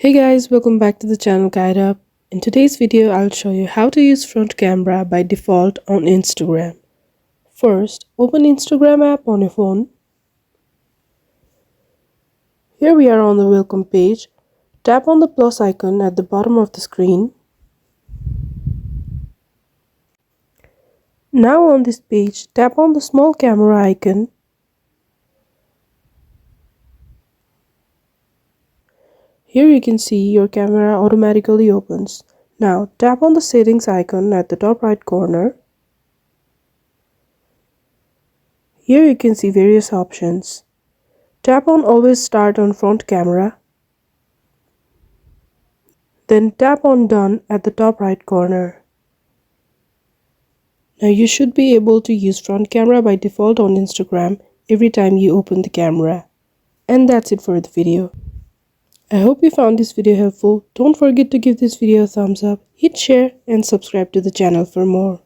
Hey guys, welcome back to the channel Guide Up. In today's video, I'll show you how to use front camera by default on Instagram. First, open Instagram app on your phone. Here we are on the welcome page. Tap on the plus icon at the bottom of the screen. Now on this page, tap on the small camera icon. Here you can see your camera automatically opens. Now tap on the settings icon at the top right corner. Here you can see various options. Tap on always start on front camera. Then tap on done at the top right corner. Now you should be able to use front camera by default on Instagram every time you open the camera. And that's it for the video. I hope you found this video helpful. Don't forget to give this video a thumbs up, hit share and subscribe to the channel for more.